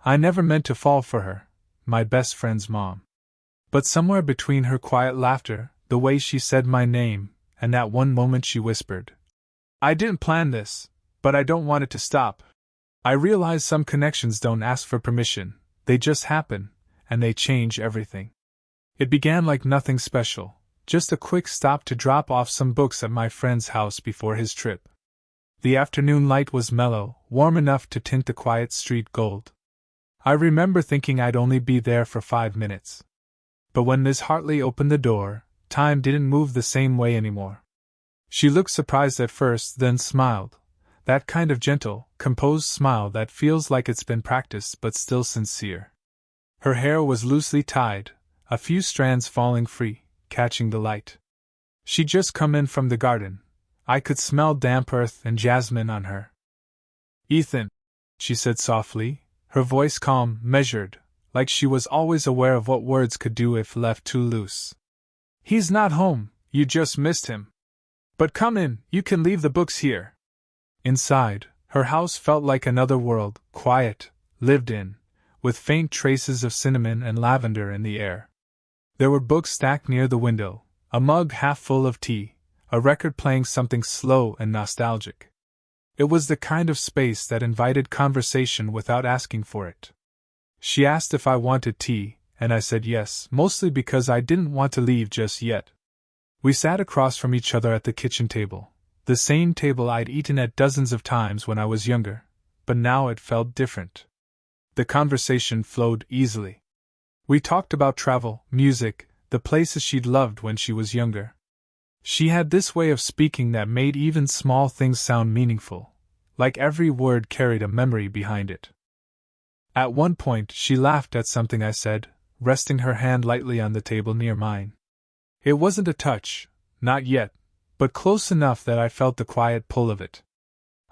I never meant to fall for her, my best friend's mom. But somewhere between her quiet laughter, the way she said my name, and that one moment she whispered, "I didn't plan this, but I don't want it to stop," I realized some connections don't ask for permission, they just happen, and they change everything. It began like nothing special, just a quick stop to drop off some books at my friend's house before his trip. The afternoon light was mellow, warm enough to tint the quiet street gold. I remember thinking I'd only be there for 5 minutes. But when Ms. Hartley opened the door, time didn't move the same way anymore. She looked surprised at first, then smiled. That kind of gentle, composed smile that feels like it's been practiced but still sincere. Her hair was loosely tied, a few strands falling free, catching the light. She'd just come in from the garden. I could smell damp earth and jasmine on her. "Ethan," she said softly, her voice calm, measured, like she was always aware of what words could do if left too loose. "He's not home, you just missed him. But come in, you can leave the books here." Inside, her house felt like another world, quiet, lived in, with faint traces of cinnamon and lavender in the air. There were books stacked near the window, a mug half full of tea, a record playing something slow and nostalgic. It was the kind of space that invited conversation without asking for it. She asked if I wanted tea, and I said yes, mostly because I didn't want to leave just yet. We sat across from each other at the kitchen table, the same table I'd eaten at dozens of times when I was younger, but now it felt different. The conversation flowed easily. We talked about travel, music, the places she'd loved when she was younger. She had this way of speaking that made even small things sound meaningful, like every word carried a memory behind it. At one point, she laughed at something I said, resting her hand lightly on the table near mine. It wasn't a touch, not yet, but close enough that I felt the quiet pull of it.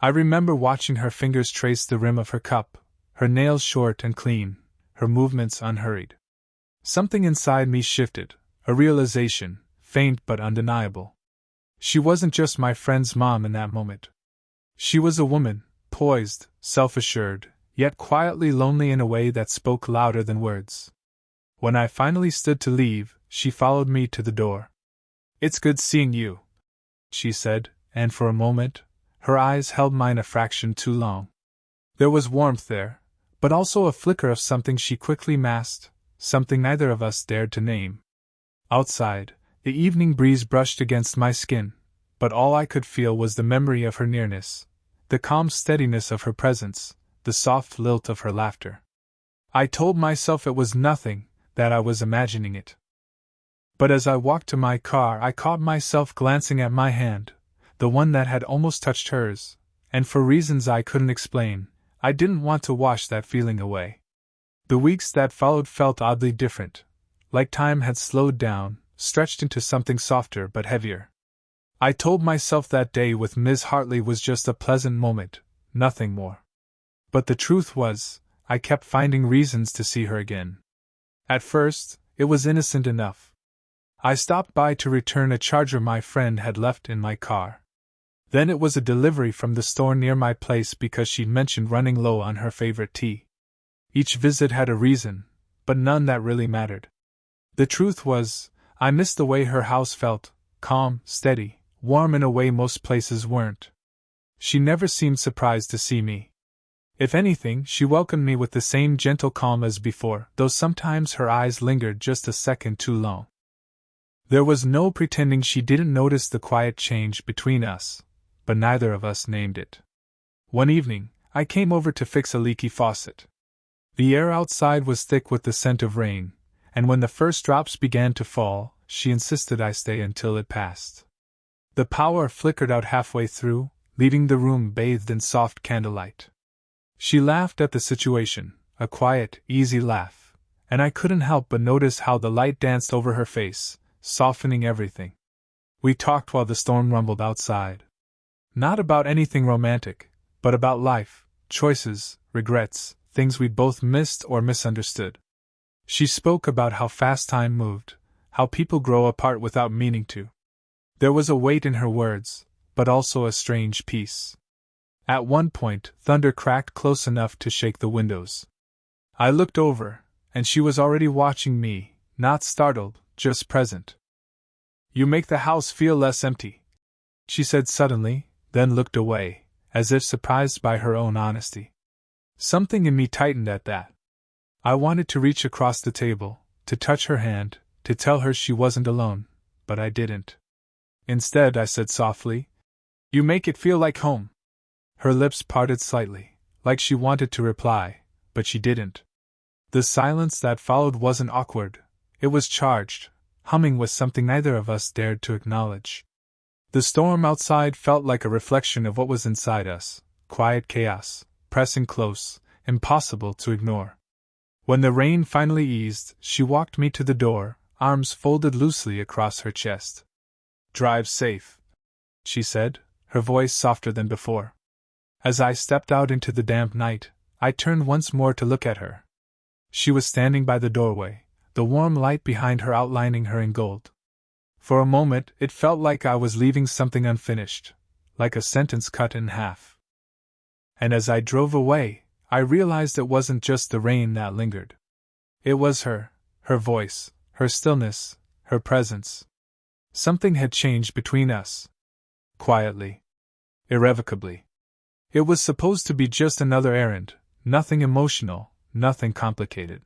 I remember watching her fingers trace the rim of her cup, her nails short and clean, her movements unhurried. Something inside me shifted, a realization, faint but undeniable. She wasn't just my friend's mom in that moment. She was a woman, poised, self-assured, yet quietly lonely in a way that spoke louder than words. When I finally stood to leave, she followed me to the door. "It's good seeing you," she said, and for a moment, her eyes held mine a fraction too long. There was warmth there, but also a flicker of something she quickly masked, something neither of us dared to name. Outside, the evening breeze brushed against my skin, but all I could feel was the memory of her nearness, the calm steadiness of her presence, the soft lilt of her laughter. I told myself it was nothing, that I was imagining it. But as I walked to my car, I caught myself glancing at my hand, the one that had almost touched hers, and for reasons I couldn't explain, I didn't want to wash that feeling away. The weeks that followed felt oddly different, like time had slowed down, stretched into something softer but heavier. I told myself that day with Ms. Hartley was just a pleasant moment, nothing more. But the truth was, I kept finding reasons to see her again. At first, it was innocent enough. I stopped by to return a charger my friend had left in my car. Then it was a delivery from the store near my place because she'd mentioned running low on her favorite tea. Each visit had a reason, but none that really mattered. The truth was, I missed the way her house felt, calm, steady, warm in a way most places weren't. She never seemed surprised to see me. If anything, she welcomed me with the same gentle calm as before, though sometimes her eyes lingered just a second too long. There was no pretending she didn't notice the quiet change between us, but neither of us named it. One evening, I came over to fix a leaky faucet. The air outside was thick with the scent of rain, and when the first drops began to fall, she insisted I stay until it passed. The power flickered out halfway through, leaving the room bathed in soft candlelight. She laughed at the situation, a quiet, easy laugh, and I couldn't help but notice how the light danced over her face, softening everything. We talked while the storm rumbled outside. Not about anything romantic, but about life, choices, regrets, things we'd both missed or misunderstood. She spoke about how fast time moved, how people grow apart without meaning to. There was a weight in her words, but also a strange peace. At one point, thunder cracked close enough to shake the windows. I looked over, and she was already watching me, not startled, just present. "You make the house feel less empty," she said suddenly, then looked away, as if surprised by her own honesty. Something in me tightened at that. I wanted to reach across the table, to touch her hand, to tell her she wasn't alone, but I didn't. Instead, I said softly, "You make it feel like home." Her lips parted slightly, like she wanted to reply, but she didn't. The silence that followed wasn't awkward, it was charged, humming with something neither of us dared to acknowledge. The storm outside felt like a reflection of what was inside us, quiet chaos, pressing close, impossible to ignore. When the rain finally eased, she walked me to the door, arms folded loosely across her chest. "Drive safe," she said, her voice softer than before. As I stepped out into the damp night, I turned once more to look at her. She was standing by the doorway, the warm light behind her outlining her in gold. For a moment, it felt like I was leaving something unfinished, like a sentence cut in half. And as I drove away, I realized it wasn't just the rain that lingered. It was her voice, her stillness, her presence. Something had changed between us. Quietly. Irrevocably. It was supposed to be just another errand, nothing emotional, nothing complicated.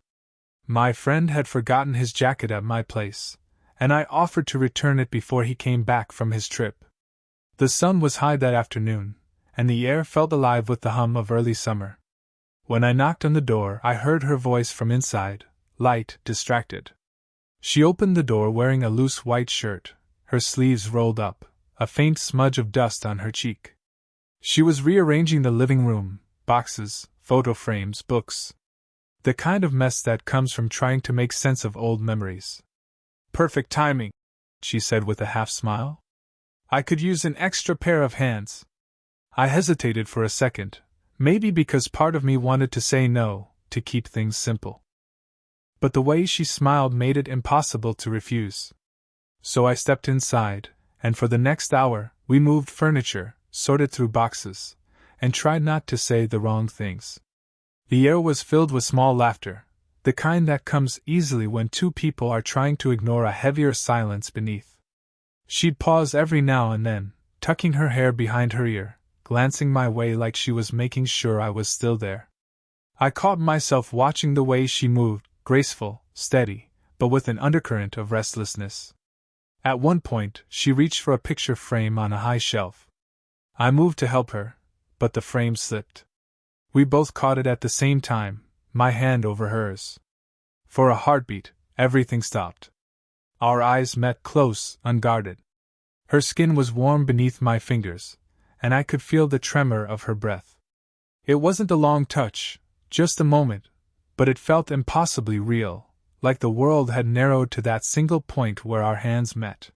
My friend had forgotten his jacket at my place, and I offered to return it before he came back from his trip. The sun was high that afternoon, and the air felt alive with the hum of early summer. When I knocked on the door, I heard her voice from inside, light, distracted. She opened the door wearing a loose white shirt, her sleeves rolled up, a faint smudge of dust on her cheek. She was rearranging the living room, boxes, photo frames, books. The kind of mess that comes from trying to make sense of old memories. "Perfect timing," she said with a half smile. "I could use an extra pair of hands." I hesitated for a second, maybe because part of me wanted to say no, to keep things simple. But the way she smiled made it impossible to refuse. So I stepped inside, and for the next hour, we moved furniture, sorted through boxes, and tried not to say the wrong things. The air was filled with small laughter, the kind that comes easily when two people are trying to ignore a heavier silence beneath. She'd pause every now and then, tucking her hair behind her ear, glancing my way like she was making sure I was still there. I caught myself watching the way she moved, graceful, steady, but with an undercurrent of restlessness. At one point, she reached for a picture frame on a high shelf. I moved to help her, but the frame slipped. We both caught it at the same time, my hand over hers. For a heartbeat, everything stopped. Our eyes met close, unguarded. Her skin was warm beneath my fingers, and I could feel the tremor of her breath. It wasn't a long touch, just a moment, but it felt impossibly real, like the world had narrowed to that single point where our hands met.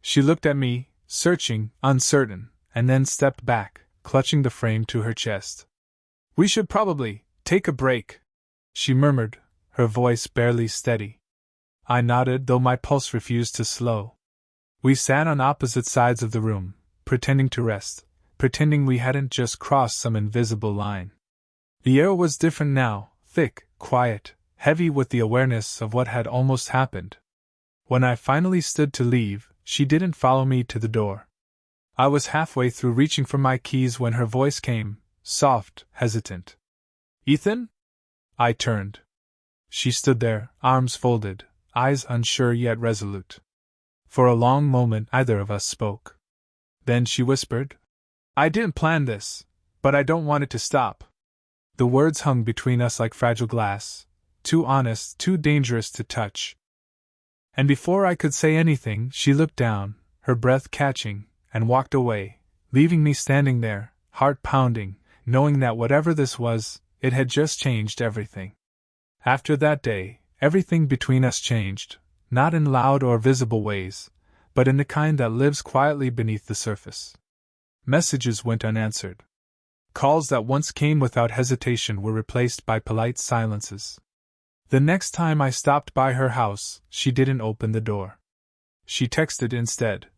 She looked at me, searching, uncertain, and then stepped back, clutching the frame to her chest. "We should probably take a break," she murmured, her voice barely steady. I nodded, though my pulse refused to slow. We sat on opposite sides of the room, pretending to rest, pretending we hadn't just crossed some invisible line. The air was different now, thick, quiet, heavy with the awareness of what had almost happened. When I finally stood to leave, she didn't follow me to the door. I was halfway through reaching for my keys when her voice came, soft, hesitant. "Ethan?" I turned. She stood there, arms folded, eyes unsure yet resolute. For a long moment neither of us spoke. Then she whispered, "I didn't plan this, but I don't want it to stop." The words hung between us like fragile glass, too honest, too dangerous to touch. And before I could say anything, she looked down, her breath catching, and walked away, leaving me standing there, heart pounding, knowing that whatever this was, it had just changed everything. After that day, everything between us changed, not in loud or visible ways, but in the kind that lives quietly beneath the surface. Messages went unanswered. Calls that once came without hesitation were replaced by polite silences. The next time I stopped by her house, she didn't open the door. She texted instead,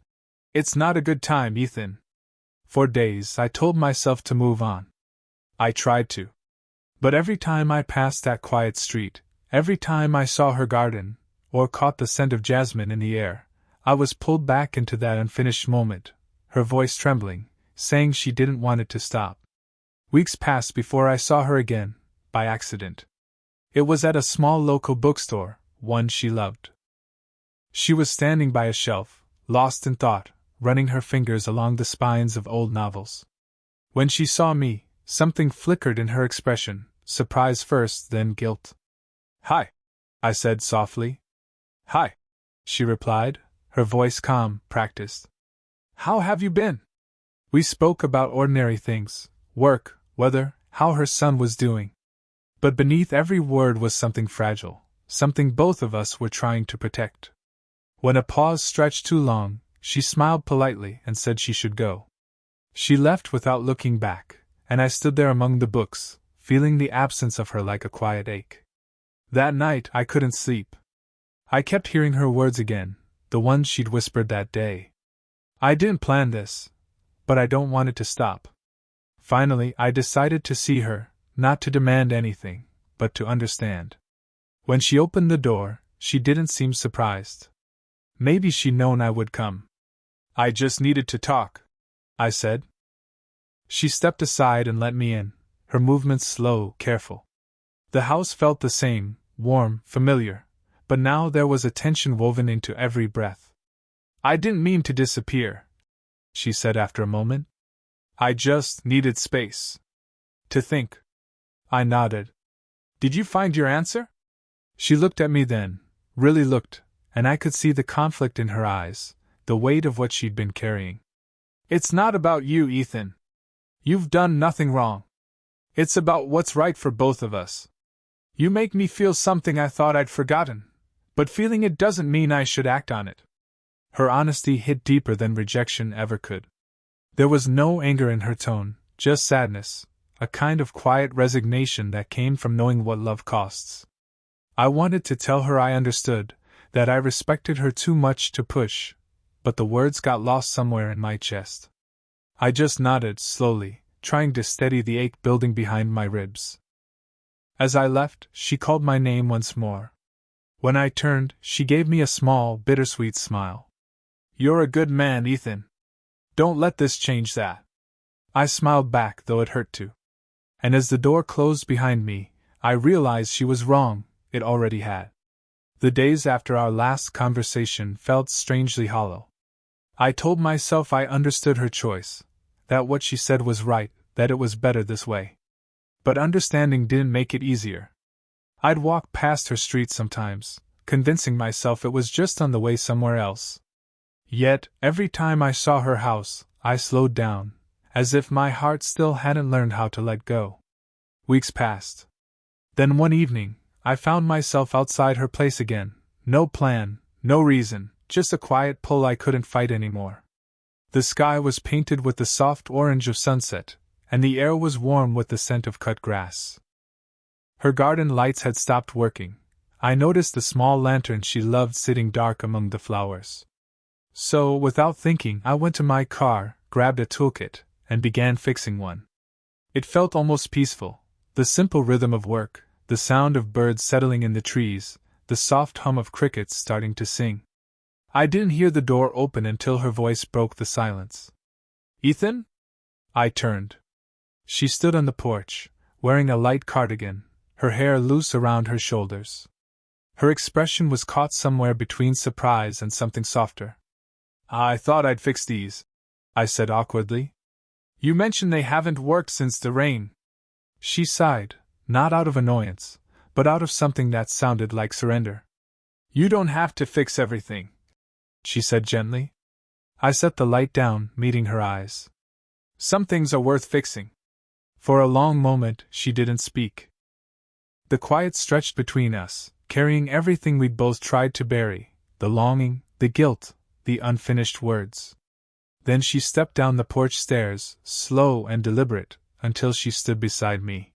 "It's not a good time, Ethan." For days I told myself to move on. I tried to. But every time I passed that quiet street, every time I saw her garden, or caught the scent of jasmine in the air, I was pulled back into that unfinished moment, her voice trembling, saying she didn't want it to stop. Weeks passed before I saw her again, by accident. It was at a small local bookstore, one she loved. She was standing by a shelf, lost in thought, running her fingers along the spines of old novels. When she saw me, something flickered in her expression, surprise first, then guilt. "Hi," I said softly. "Hi," she replied, her voice calm, practiced. "How have you been?" We spoke about ordinary things, work, weather, how her son was doing. But beneath every word was something fragile, something both of us were trying to protect. When a pause stretched too long, she smiled politely and said she should go. She left without looking back, and I stood there among the books, feeling the absence of her like a quiet ache. That night I couldn't sleep. I kept hearing her words again, the ones she'd whispered that day. I didn't plan this, but I don't want it to stop. Finally, I decided to see her, not to demand anything, but to understand. When she opened the door, she didn't seem surprised. Maybe she'd known I would come. "I just needed to talk," I said. She stepped aside and let me in, her movements slow, careful. The house felt the same, warm, familiar, but now there was a tension woven into every breath. "I didn't mean to disappear," she said after a moment. "I just needed space. To think." I nodded. "Did you find your answer?" She looked at me then, really looked, and I could see the conflict in her eyes, the weight of what she'd been carrying. "It's not about you, Ethan. You've done nothing wrong. It's about what's right for both of us. You make me feel something I thought I'd forgotten, but feeling it doesn't mean I should act on it." Her honesty hit deeper than rejection ever could. There was no anger in her tone, just sadness, a kind of quiet resignation that came from knowing what love costs. I wanted to tell her I understood, that I respected her too much to push, but the words got lost somewhere in my chest. I just nodded slowly, trying to steady the ache building behind my ribs. As I left, she called my name once more. When I turned, she gave me a small, bittersweet smile. "You're a good man, Ethan. Don't let this change that." I smiled back, though it hurt to. And as the door closed behind me, I realized she was wrong, it already had. The days after our last conversation felt strangely hollow. I told myself I understood her choice, that what she said was right, that it was better this way. But understanding didn't make it easier. I'd walk past her street sometimes, convincing myself it was just on the way somewhere else. Yet, every time I saw her house, I slowed down, as if my heart still hadn't learned how to let go. Weeks passed. Then one evening, I found myself outside her place again, no plan, no reason, just a quiet pull I couldn't fight anymore. The sky was painted with the soft orange of sunset, and the air was warm with the scent of cut grass. Her garden lights had stopped working. I noticed the small lantern she loved sitting dark among the flowers. So, without thinking, I went to my car, grabbed a toolkit, and began fixing one. It felt almost peaceful, the simple rhythm of work, the sound of birds settling in the trees, the soft hum of crickets starting to sing. I didn't hear the door open until her voice broke the silence. "Ethan?" I turned. She stood on the porch, wearing a light cardigan, her hair loose around her shoulders. Her expression was caught somewhere between surprise and something softer. "I thought I'd fix these," I said awkwardly. "You mentioned they haven't worked since the rain." She sighed, not out of annoyance, but out of something that sounded like surrender. "You don't have to fix everything," she said gently. I set the light down, meeting her eyes. "Some things are worth fixing." For a long moment, she didn't speak. The quiet stretched between us, carrying everything we'd both tried to bury, the longing, the guilt, the unfinished words. Then she stepped down the porch stairs, slow and deliberate, until she stood beside me.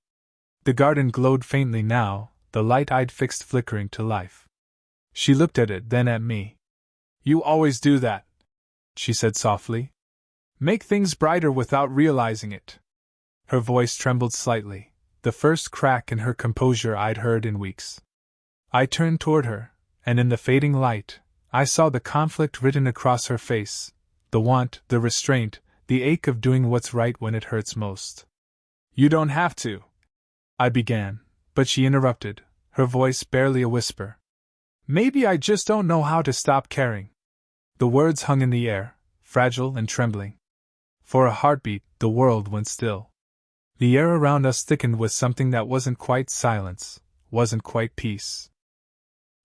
The garden glowed faintly now, the light I'd fixed flickering to life. She looked at it, then at me. "You always do that," she said softly. "Make things brighter without realizing it." Her voice trembled slightly, the first crack in her composure I'd heard in weeks. I turned toward her, and in the fading light, I saw the conflict written across her face, the want, the restraint, the ache of doing what's right when it hurts most. "You don't have to," I began, but she interrupted, her voice barely a whisper. "Maybe I just don't know how to stop caring." The words hung in the air, fragile and trembling. For a heartbeat, the world went still. The air around us thickened with something that wasn't quite silence, wasn't quite peace.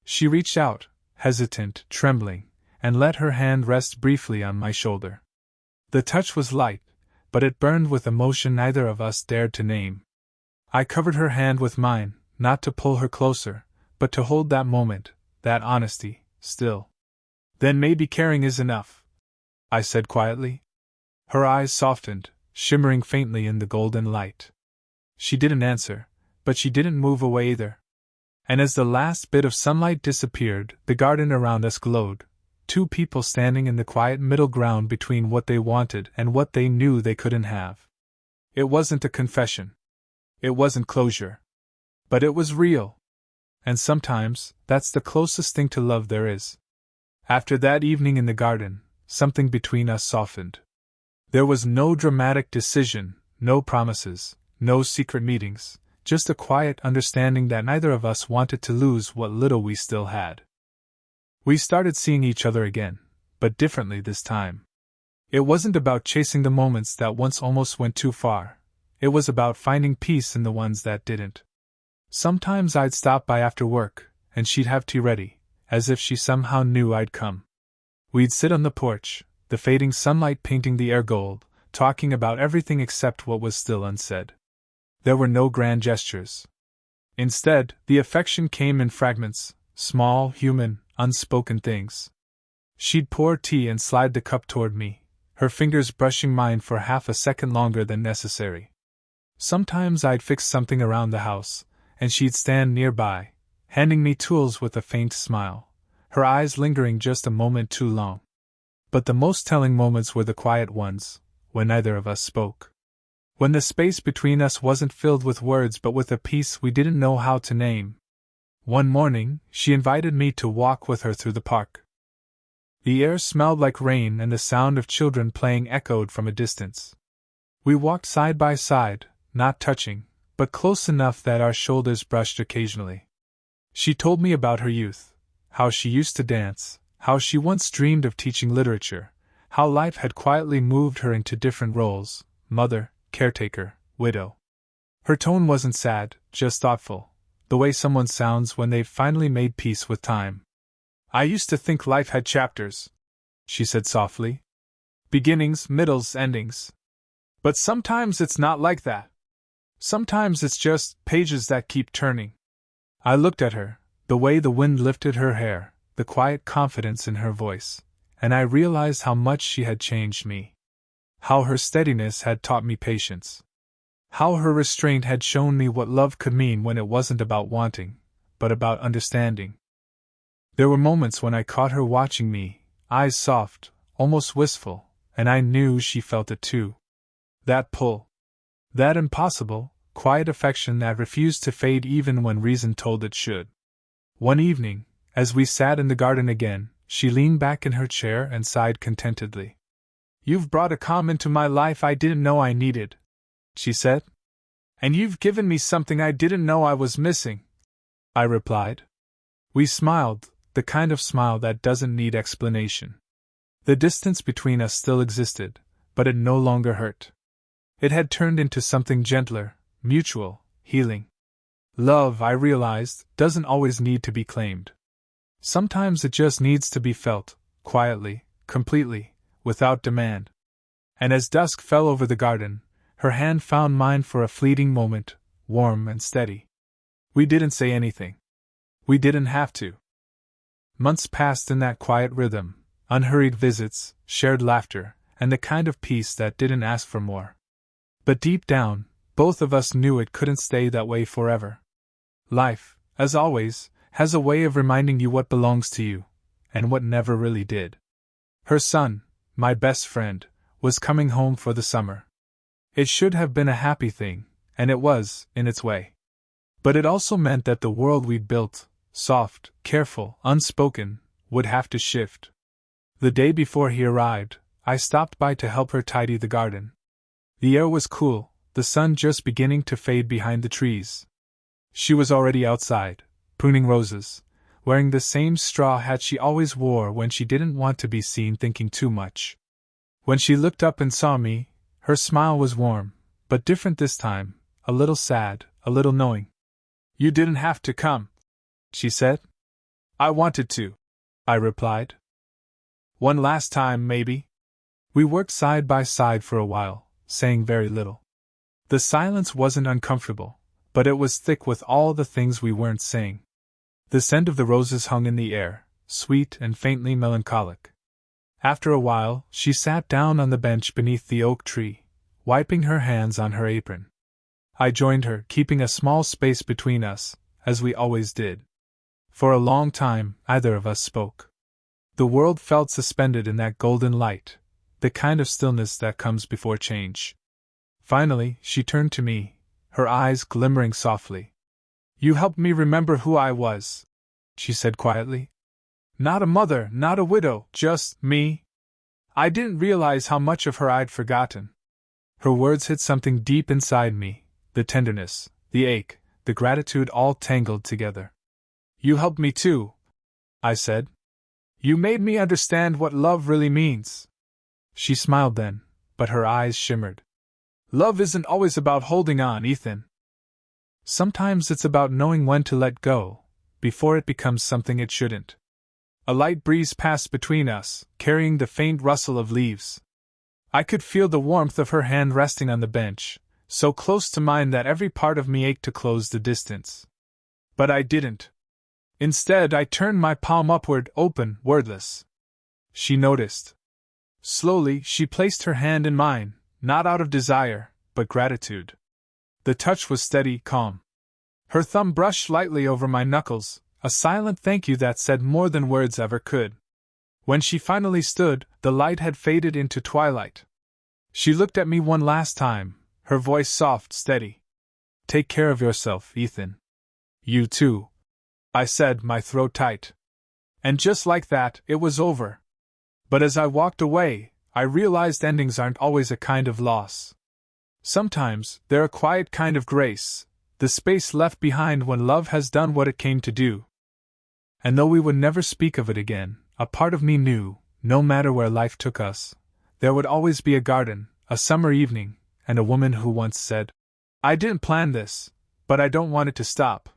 She reached out, hesitant, trembling, and let her hand rest briefly on my shoulder. The touch was light, but it burned with emotion neither of us dared to name. I covered her hand with mine, not to pull her closer, but to hold that moment, that honesty, still. "Then maybe caring is enough," I said quietly. Her eyes softened, shimmering faintly in the golden light. She didn't answer, but she didn't move away either. And as the last bit of sunlight disappeared, the garden around us glowed, two people standing in the quiet middle ground between what they wanted and what they knew they couldn't have. It wasn't a confession. It wasn't closure. But it was real. And sometimes, that's the closest thing to love there is. After that evening in the garden, something between us softened. There was no dramatic decision, no promises, no secret meetings, just a quiet understanding that neither of us wanted to lose what little we still had. We started seeing each other again, but differently this time. It wasn't about chasing the moments that once almost went too far. It was about finding peace in the ones that didn't. Sometimes I'd stop by after work, and she'd have tea ready, as if she somehow knew I'd come. We'd sit on the porch, the fading sunlight painting the air gold, talking about everything except what was still unsaid. There were no grand gestures. Instead, the affection came in fragments, small, human, unspoken things. She'd pour tea and slide the cup toward me, her fingers brushing mine for half a second longer than necessary. Sometimes I'd fix something around the house, and she'd stand nearby, handing me tools with a faint smile, her eyes lingering just a moment too long. But the most telling moments were the quiet ones, when neither of us spoke. When the space between us wasn't filled with words but with a peace we didn't know how to name. One morning, she invited me to walk with her through the park. The air smelled like rain and the sound of children playing echoed from a distance. We walked side by side, not touching, but close enough that our shoulders brushed occasionally. She told me about her youth, how she used to dance, how she once dreamed of teaching literature, how life had quietly moved her into different roles, mother, caretaker, widow. Her tone wasn't sad, just thoughtful, the way someone sounds when they've finally made peace with time. "I used to think life had chapters," she said softly. "Beginnings, middles, endings. But sometimes it's not like that. Sometimes it's just pages that keep turning." I looked at her, the way the wind lifted her hair, the quiet confidence in her voice, and I realized how much she had changed me. How her steadiness had taught me patience. How her restraint had shown me what love could mean when it wasn't about wanting, but about understanding. There were moments when I caught her watching me, eyes soft, almost wistful, and I knew she felt it too. That pull. That impossible, quiet affection that refused to fade even when reason told it should. One evening, as we sat in the garden again, she leaned back in her chair and sighed contentedly. "You've brought a calm into my life I didn't know I needed," she said. "And you've given me something I didn't know I was missing," I replied. We smiled, the kind of smile that doesn't need explanation. The distance between us still existed, but it no longer hurt. It had turned into something gentler, mutual, healing. Love, I realized, doesn't always need to be claimed. Sometimes it just needs to be felt, quietly, completely, without demand. And as dusk fell over the garden, her hand found mine for a fleeting moment, warm and steady. We didn't say anything. We didn't have to. Months passed in that quiet rhythm, unhurried visits, shared laughter, and the kind of peace that didn't ask for more. But deep down, both of us knew it couldn't stay that way forever. Life, as always, has a way of reminding you what belongs to you, and what never really did. Her son, my best friend, was coming home for the summer. It should have been a happy thing, and it was, in its way. But it also meant that the world we'd built, soft, careful, unspoken, would have to shift. The day before he arrived, I stopped by to help her tidy the garden. The air was cool, the sun just beginning to fade behind the trees. She was already outside, pruning roses, wearing the same straw hat she always wore when she didn't want to be seen thinking too much. When she looked up and saw me, her smile was warm, but different this time, a little sad, a little knowing. "You didn't have to come," she said. "I wanted to," I replied. "One last time, maybe?" We worked side by side for a while, saying very little. The silence wasn't uncomfortable, but it was thick with all the things we weren't saying. The scent of the roses hung in the air, sweet and faintly melancholic. After a while, she sat down on the bench beneath the oak tree, wiping her hands on her apron. I joined her, keeping a small space between us, as we always did. For a long time, neither of us spoke. The world felt suspended in that golden light, the kind of stillness that comes before change. Finally, she turned to me, her eyes glimmering softly. "You helped me remember who I was," she said quietly. "Not a mother, not a widow, just me." I didn't realize how much of her I'd forgotten. Her words hit something deep inside me, the tenderness, the ache, the gratitude all tangled together. "You helped me too," I said. "You made me understand what love really means." She smiled then, but her eyes shimmered. "Love isn't always about holding on, Ethan. Sometimes it's about knowing when to let go, before it becomes something it shouldn't." A light breeze passed between us, carrying the faint rustle of leaves. I could feel the warmth of her hand resting on the bench, so close to mine that every part of me ached to close the distance. But I didn't. Instead, I turned my palm upward, open, wordless. She noticed. Slowly, she placed her hand in mine, not out of desire, but gratitude. The touch was steady, calm. Her thumb brushed lightly over my knuckles, a silent thank you that said more than words ever could. When she finally stood, the light had faded into twilight. She looked at me one last time, her voice soft, steady. "Take care of yourself, Ethan." "You too," I said, my throat tight. And just like that, it was over. But as I walked away, I realized endings aren't always a kind of loss. Sometimes, they're a quiet kind of grace, the space left behind when love has done what it came to do. And though we would never speak of it again, a part of me knew, no matter where life took us, there would always be a garden, a summer evening, and a woman who once said, "I didn't plan this, but I don't want it to stop."